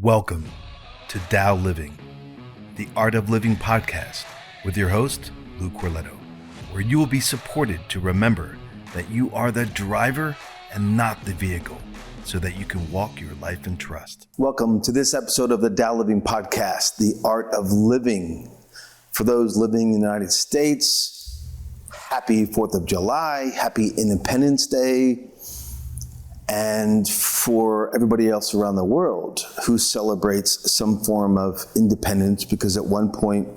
Welcome to TAO-Living, the Art of Living podcast with your host, Luke Corletto, where you will be supported to remember that you are the driver and not the vehicle, so that you can walk your life in trust. Welcome to this episode of the TAO-Living podcast, the Art of Living. For those living in the United States, happy 4th of July, happy Independence Day. And for everybody else around the world who celebrates some form of independence, because at one point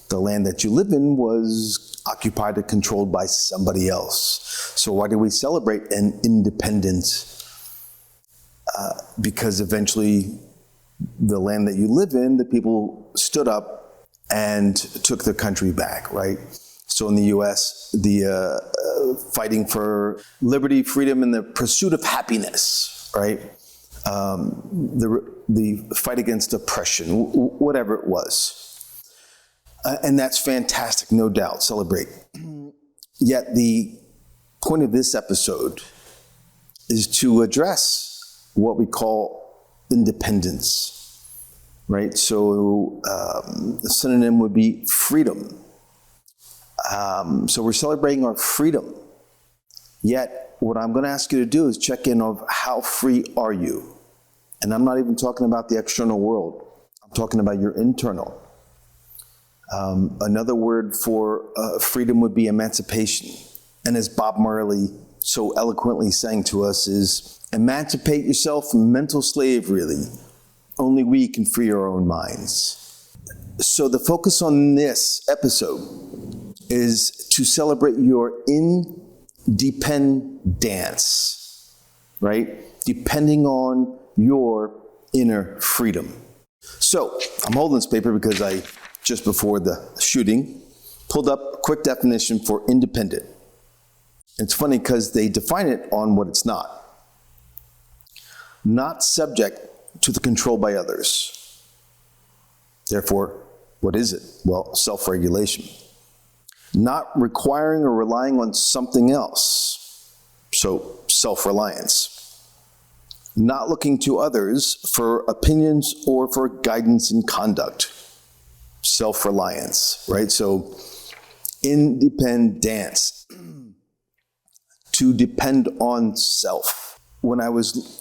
the land that you live in was occupied or controlled by somebody else. So why do we celebrate an independence? Because eventually the land that you live in, the people stood up and took their country back, right? So in the U.S., the fighting for liberty, freedom, and the pursuit of happiness, right? The fight against oppression, whatever it was. And that's fantastic, no doubt, celebrate. Yet the point of this episode is to address what we call independence, right? So the synonym would be freedom. So we're celebrating our freedom. Yet, what I'm going to ask you to do is check in on how free are you? And I'm not even talking about the external world. I'm talking about your internal. Another word for freedom would be emancipation. And as Bob Marley so eloquently sang to us is, emancipate yourself from mental slavery. Only we can free our own minds. So the focus on this episode is to celebrate your independence, right? Depending on your inner freedom. So I'm holding this paper because I, just before the shooting, pulled up a quick definition for independent. It's funny because they define it on what it's not. Not subject to the control by others. Therefore, what is it? Well, self-regulation. Not requiring or relying on something else, so self-reliance. Not looking to others for opinions or for guidance in conduct, self-reliance, right? So independence, to depend on self. When I was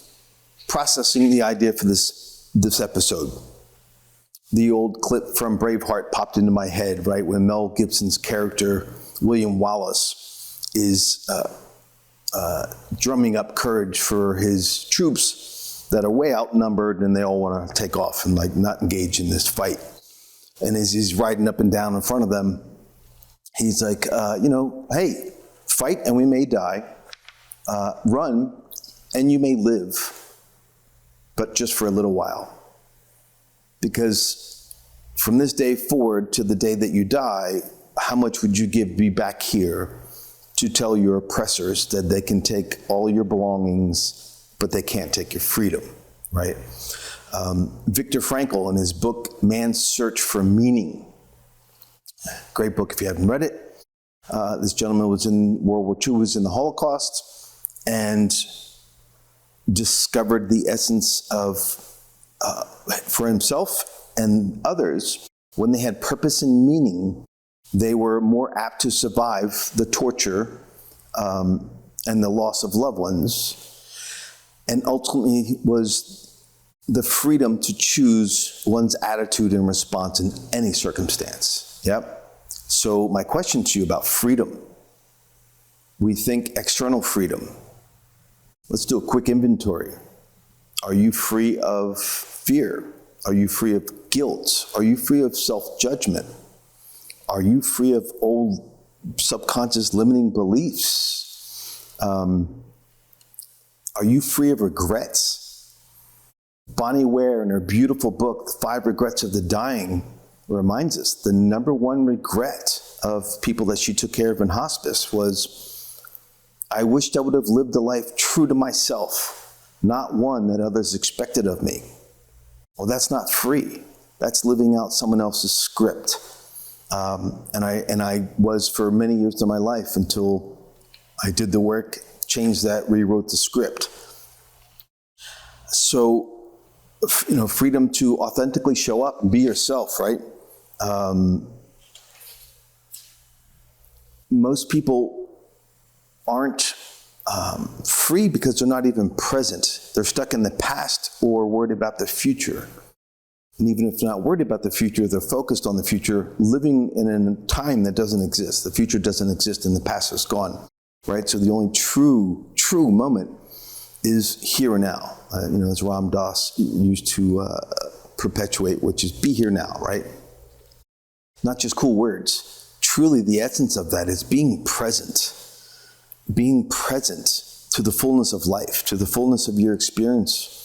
processing the idea for this episode, the old clip from Braveheart popped into my head, right? When Mel Gibson's character, William Wallace, is drumming up courage for his troops that are way outnumbered and they all want to take off and not engage in this fight. And as he's riding up and down in front of them, he's like, hey, fight and we may die, run and you may live, but just for a little while. Because from this day forward to the day that you die, how much would you give me back here to tell your oppressors that they can take all your belongings, but they can't take your freedom, right? Viktor Frankl, in his book, Man's Search for Meaning, great book if you haven't read it. This gentleman was in World War II, was in the Holocaust, and discovered the essence of for himself and others, when they had purpose and meaning, they were more apt to survive the torture and the loss of loved ones, and ultimately was the freedom to choose one's attitude and response in any circumstance. Yep. So my question to you about freedom, we think external freedom. Let's do a quick inventory. Are you free of fear? Are you free of guilt? Are you free of self-judgment? Are you free of old subconscious limiting beliefs? Are you free of regrets? Bonnie Ware, in her beautiful book, The 5 Regrets of the Dying, reminds us the number one regret of people that she took care of in hospice was, I wished I would have lived a life true to myself, not one that others expected of me. Well, that's not free. That's living out someone else's script. And I was for many years of my life until I did the work, changed that, rewrote the script. So freedom to authentically show up and be yourself, right? Most people aren't free because they're not even present. They're stuck in the past or worried about the future. And even if they're not worried about the future, they're focused on the future, living in a time that doesn't exist. The future doesn't exist and the past is gone, right? So the only true moment is here and now. As Ram Dass used to perpetuate, which is be here now, right? Not just cool words. Truly, the essence of that is being present to the fullness of life, to the fullness of your experience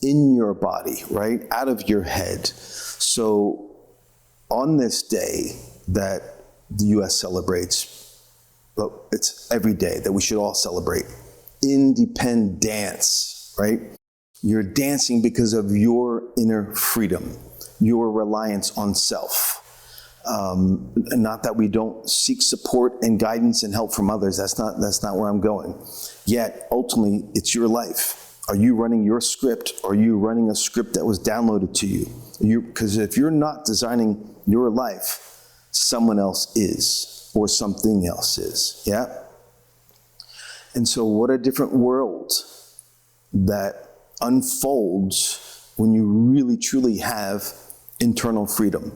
in your body, right? Out of your head. So on this day that the U.S. celebrates, well, it's every day that we should all celebrate, independence, right? You're dancing because of your inner freedom, your reliance on self. Not that we don't seek support and guidance and help from others. That's not where I'm going. Yet, ultimately, it's your life. Are you running your script? Or are you running a script that was downloaded to you? Because if you're not designing your life, someone else is, or something else is. Yeah? And so what a different world that unfolds when you really, truly have internal freedom,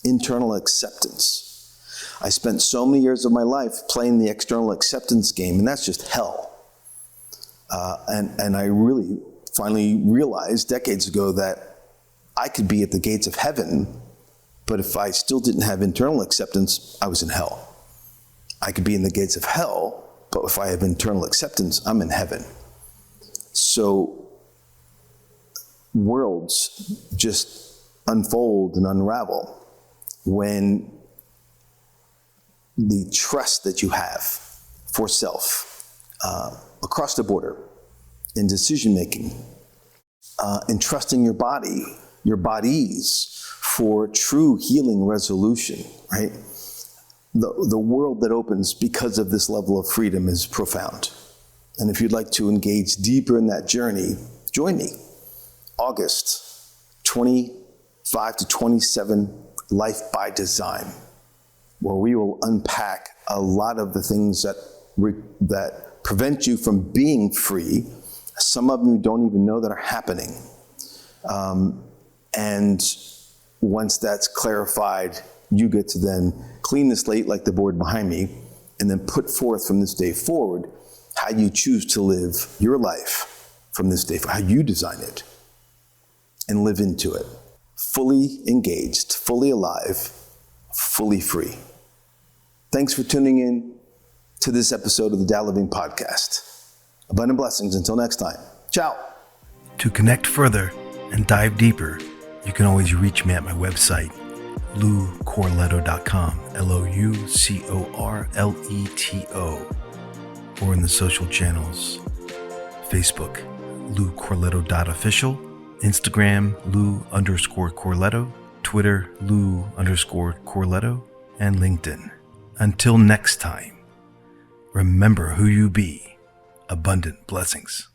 internal acceptance. I spent so many years of my life playing the external acceptance game, and that's just hell. And I really finally realized decades ago that I could be at the gates of heaven, but if I still didn't have internal acceptance, I was in hell. I could be in the gates of hell, but if I have internal acceptance, I'm in heaven. So worlds just unfold and unravel when the trust that you have for self across the border in decision-making, in trusting your bodies for true healing resolution, right? The world that opens because of this level of freedom is profound. And if you'd like to engage deeper in that journey, join me. August 25 to 27, Life by Design, where we will unpack a lot of the things that prevent you from being free. Some of them you don't even know that are happening. And once that's clarified, you get to then clean the slate like the board behind me, and then put forth from this day forward how you choose to live your life from this day forward, how you design it and live into it. Fully engaged, fully alive, fully free. Thanks for tuning in to this episode of the TAO-Living podcast. Abundant blessings until next time. Ciao. To connect further and dive deeper, you can always reach me at my website, loucorleto.com, LOUCORLETO, or in the social channels, Facebook, loucorleto.official, Instagram, Lou_Corleto, Twitter, Lou_Corleto, and LinkedIn. Until next time, remember who you be. Abundant blessings.